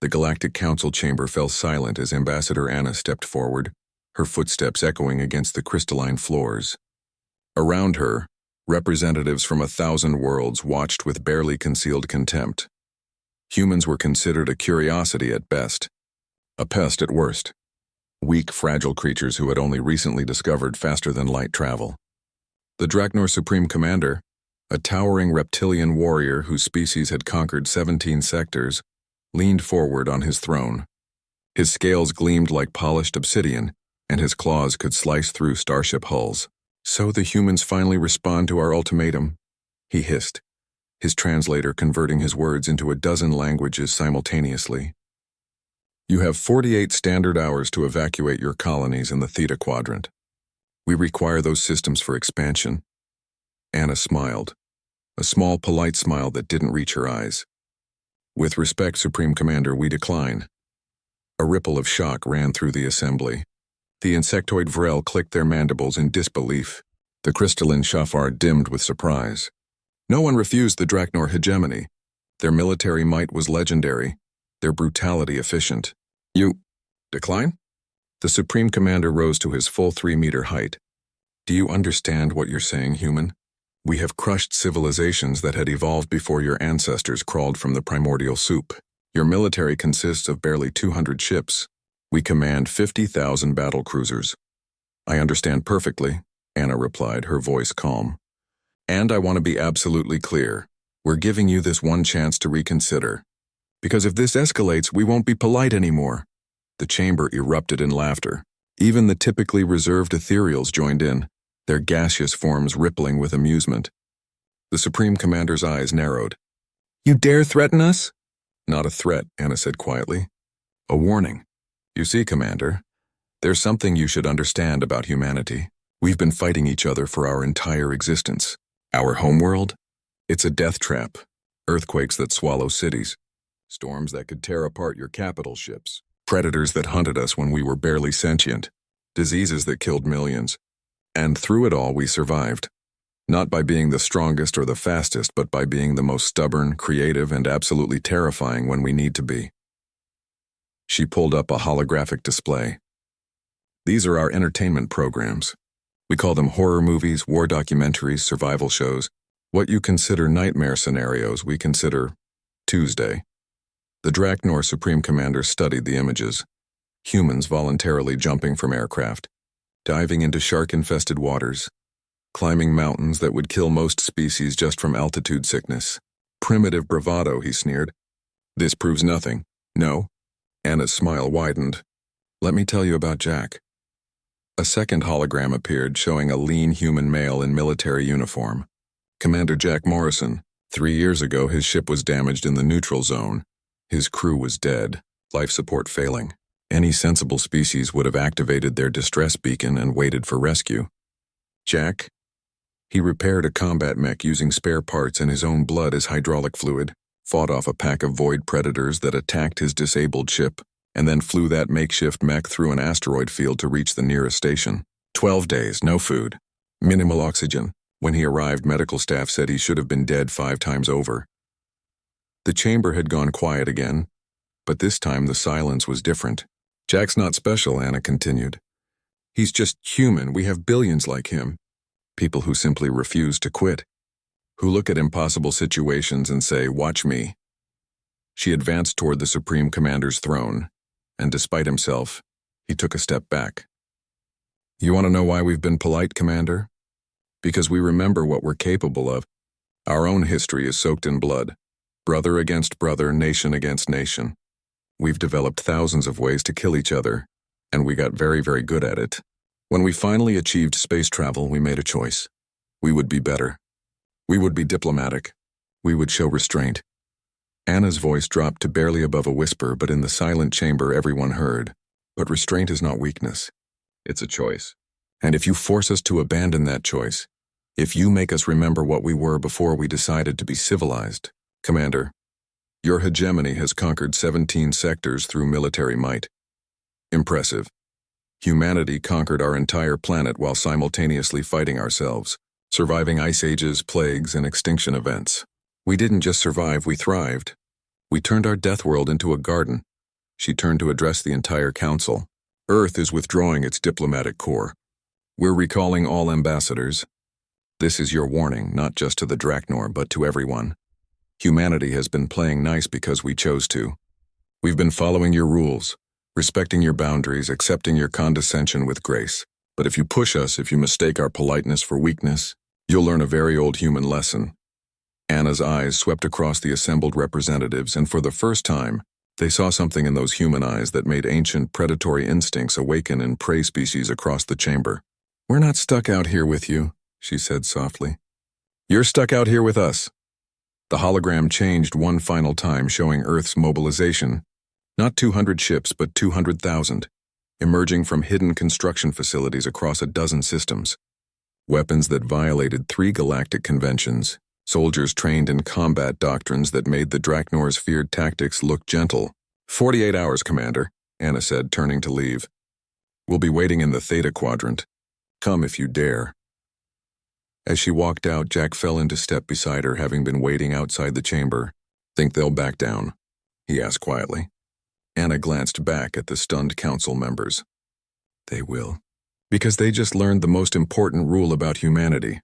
The Galactic Council chamber fell silent as Ambassador Anna stepped forward, her footsteps echoing against the crystalline floors. Around her, representatives from 1,000 worlds watched with barely concealed contempt. Humans were considered a curiosity at best, a pest at worst. Weak, fragile creatures who had only recently discovered faster-than-light travel. The Draknor Supreme Commander, a towering reptilian warrior whose species had conquered 17 sectors, leaned forward on his throne. His scales gleamed like polished obsidian, and his claws could slice through starship hulls. "So the humans finally respond to our ultimatum," he hissed, his translator converting his words into a dozen languages simultaneously. "You have 48 standard hours to evacuate your colonies in the Theta Quadrant. We require those systems for expansion." Anna smiled, a small, polite smile that didn't reach her eyes. "With respect, Supreme Commander, we decline." A ripple of shock ran through the assembly. The insectoid Vrel clicked their mandibles in disbelief. The crystalline Shafar dimmed with surprise. No one refused the Draknor hegemony. Their military might was legendary, their brutality efficient. "You decline?" The Supreme Commander rose to his full 3-meter height. "Do you understand what you're saying, human? We have crushed civilizations that had evolved before your ancestors crawled from the primordial soup. Your military consists of barely 200 ships. We command 50,000 battle cruisers." "I understand perfectly," Anna replied, her voice calm. "And I want to be absolutely clear. We're giving you this one chance to reconsider. Because if this escalates, we won't be polite anymore." The chamber erupted in laughter. Even the typically reserved ethereals joined in, their gaseous forms rippling with amusement. The Supreme Commander's eyes narrowed. "You dare threaten us?" "Not a threat," Anna said quietly. "A warning. You see, Commander, there's something you should understand about humanity. We've been fighting each other for our entire existence. Our homeworld? It's a death trap. Earthquakes that swallow cities. Storms that could tear apart your capital ships. Predators that hunted us when we were barely sentient. Diseases that killed millions. And through it all, we survived. Not by being the strongest or the fastest, but by being the most stubborn, creative, and absolutely terrifying when we need to be." She pulled up a holographic display. "These are our entertainment programs. We call them horror movies, war documentaries, survival shows. What you consider nightmare scenarios, we consider Tuesday." The Draknor Supreme Commander studied the images. Humans voluntarily jumping from aircraft, diving into shark-infested waters, climbing mountains that would kill most species just from altitude sickness. "Primitive bravado," he sneered. "This proves nothing. No?" Anna's smile widened. "Let me tell you about Jack." A second hologram appeared, showing a lean human male in military uniform. Commander Jack Morrison. 3 years ago, his ship was damaged in the neutral zone. His crew was dead, life support failing. Any sensible species would have activated their distress beacon and waited for rescue. Jack? He repaired a combat mech using spare parts and his own blood as hydraulic fluid, fought off a pack of void predators that attacked his disabled ship, and then flew that makeshift mech through an asteroid field to reach the nearest station. 12 days, no food, minimal oxygen. When he arrived, medical staff said he should have been dead 5 times over. The chamber had gone quiet again, but this time the silence was different. "Jack's not special," Anna continued. "He's just human. We have billions like him. People who simply refuse to quit. Who look at impossible situations and say, 'Watch me.'" She advanced toward the Supreme Commander's throne, and despite himself, he took a step back. "You want to know why we've been polite, Commander? Because we remember what we're capable of. Our own history is soaked in blood. Brother against brother, nation against nation. We've developed thousands of ways to kill each other, and we got very, very good at it. When we finally achieved space travel, we made a choice. We would be better. We would be diplomatic. We would show restraint." Anna's voice dropped to barely above a whisper, but in the silent chamber everyone heard. "But restraint is not weakness. It's a choice. And if you force us to abandon that choice, if you make us remember what we were before we decided to be civilized, Commander, your hegemony has conquered 17 sectors through military might. Impressive. Humanity conquered our entire planet while simultaneously fighting ourselves, surviving ice ages, plagues, and extinction events. We didn't just survive, we thrived. We turned our death world into a garden, She turned to address the entire council. Earth is withdrawing its diplomatic corps. We're recalling all ambassadors. This is your warning, not just to the Draknor, but to everyone. Humanity has been playing nice because we chose to. We've been following your rules, respecting your boundaries, accepting your condescension with grace. But if you push us, if you mistake our politeness for weakness, you'll learn a very old human lesson. Anna's eyes swept across the assembled representatives, and for the first time, they saw something in those human eyes that made ancient predatory instincts awaken in prey species across the chamber. We're not stuck out here with you, she said softly. You're stuck out here with us. The hologram changed one final time, showing Earth's mobilization. Not 200 ships, but 200,000, emerging from hidden construction facilities across a dozen systems. Weapons that violated 3 galactic conventions, soldiers trained in combat doctrines that made the Draknor's feared tactics look gentle. 48 hours, Commander, Anna said, turning to leave. We'll be waiting in the Theta Quadrant. Come if you dare. As she walked out, Jack fell into step beside her, having been waiting outside the chamber. Think they'll back down? He asked quietly. Anna glanced back at the stunned council members. They will. Because they just learned the most important rule about humanity.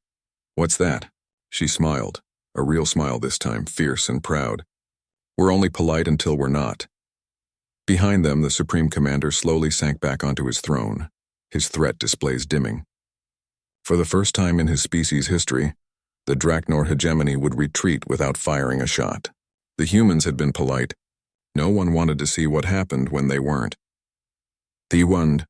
What's that? She smiled, a real smile this time, fierce and proud. We're only polite until we're not. Behind them, the Supreme Commander slowly sank back onto his throne, his threat displays dimming. For the first time in his species' history, the Draknor hegemony would retreat without firing a shot. The humans had been polite. No one wanted to see what happened when they weren't. The Wund,